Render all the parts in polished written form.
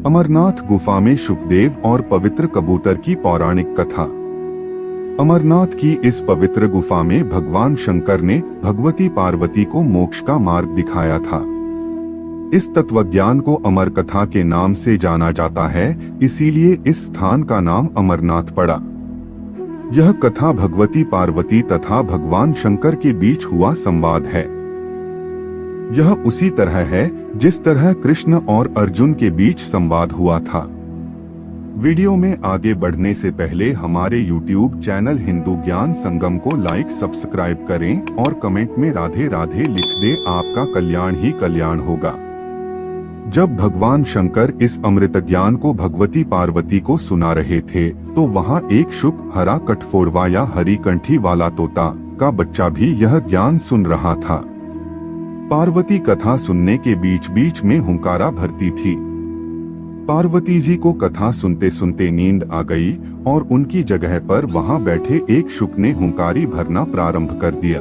अमरनाथ गुफा में शुकदेव और पवित्र कबूतर की पौराणिक कथा। अमरनाथ की इस पवित्र गुफा में भगवान शंकर ने भगवती पार्वती को मोक्ष का मार्ग दिखाया था। इस तत्वज्ञान को अमर कथा के नाम से जाना जाता है, इसीलिए इस स्थान का नाम अमरनाथ पड़ा। यह कथा भगवती पार्वती तथा भगवान शंकर के बीच हुआ संवाद है। यह उसी तरह है जिस तरह कृष्ण और अर्जुन के बीच संवाद हुआ था। वीडियो में आगे बढ़ने से पहले हमारे YouTube चैनल हिंदू ज्ञान संगम को लाइक सब्सक्राइब करें और कमेंट में राधे राधे लिख दे, आपका कल्याण ही कल्याण होगा। जब भगवान शंकर इस अमृत ज्ञान को भगवती पार्वती को सुना रहे थे तो वहाँ एक शुक हरा कठफोरवा या हरी कंठी वाला तोता का बच्चा भी यह ज्ञान सुन रहा था। पार्वती कथा सुनने के बीच बीच में हुंकारा भरती थी। पार्वती जी को कथा सुनते सुनते नींद आ गई और उनकी जगह पर वहां बैठे एक शुक ने हुंकारी भरना प्रारंभ कर दिया।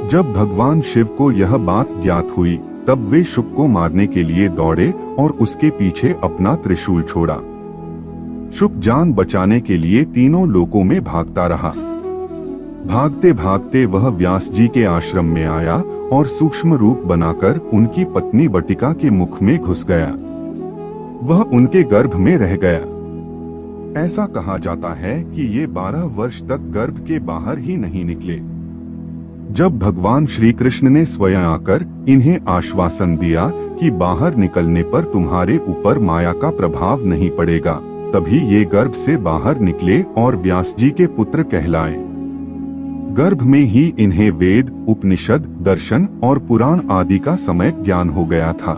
जब भगवान शिव को यह बात ज्ञात हुई तब वे शुक को मारने के लिए दौड़े और उसके पीछे अपना त्रिशूल छोड़ा। शुक जान बचाने के लिए तीनों लोकों में भागता रहा। भागते भागते वह व्यास जी के आश्रम में आया और सूक्ष्म रूप बनाकर उनकी पत्नी बटिका के मुख में घुस गया। वह उनके गर्भ में रह गया। ऐसा कहा जाता है कि ये 12 वर्ष तक गर्भ के बाहर ही नहीं निकले। जब भगवान श्री कृष्ण ने स्वयं आकर इन्हें आश्वासन दिया कि बाहर निकलने पर तुम्हारे ऊपर माया का प्रभाव नहीं पड़ेगा, तभी ये गर्भ से बाहर निकले और व्यास जी के पुत्र कहलाए। गर्भ में ही इन्हें वेद, उपनिषद, दर्शन और पुराण आदि का समय ज्ञान हो गया था।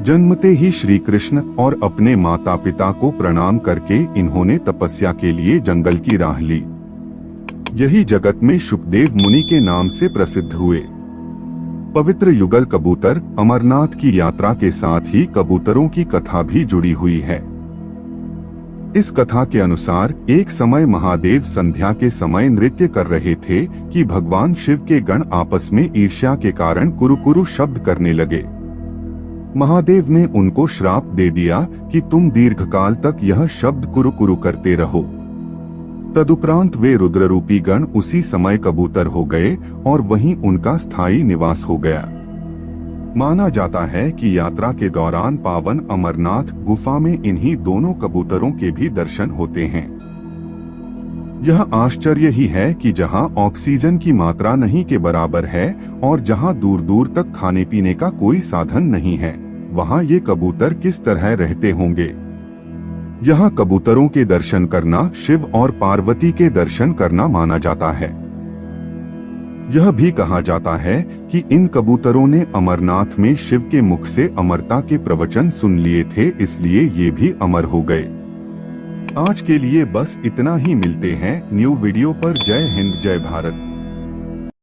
जन्मते ही श्री कृष्ण और अपने माता पिता को प्रणाम करके इन्होंने तपस्या के लिए जंगल की राह ली। यही जगत में शुकदेव मुनि के नाम से प्रसिद्ध हुए। पवित्र युगल कबूतर अमरनाथ की यात्रा के साथ ही कबूतरों की कथा भी जुड़ी हुई है। इस कथा के अनुसार एक समय महादेव संध्या के समय नृत्य कर रहे थे कि भगवान शिव के गण आपस में ईर्ष्या के कारण कुरु शब्द करने लगे। महादेव ने उनको श्राप दे दिया कि तुम दीर्घकाल तक यह शब्द कुरु करते रहो। तदुपरांत वे रुद्र रूपी गण उसी समय कबूतर हो गए और वहीं उनका स्थायी निवास हो गया। माना जाता है कि यात्रा के दौरान पावन अमरनाथ गुफा में इन्हीं दोनों कबूतरों के भी दर्शन होते हैं। यह आश्चर्य ही है कि जहां ऑक्सीजन की मात्रा नहीं के बराबर है और जहां दूर दूर तक खाने पीने का कोई साधन नहीं है, वहां ये कबूतर किस तरह रहते होंगे। यहाँ कबूतरों के दर्शन करना शिव और पार्वती के दर्शन करना माना जाता है। यह भी कहा जाता है कि इन कबूतरों ने अमरनाथ में शिव के मुख से अमरता के प्रवचन सुन लिए थे, इसलिए ये भी अमर हो गए। आज के लिए बस इतना ही। मिलते हैं न्यू वीडियो पर। जय हिंद, जय भारत।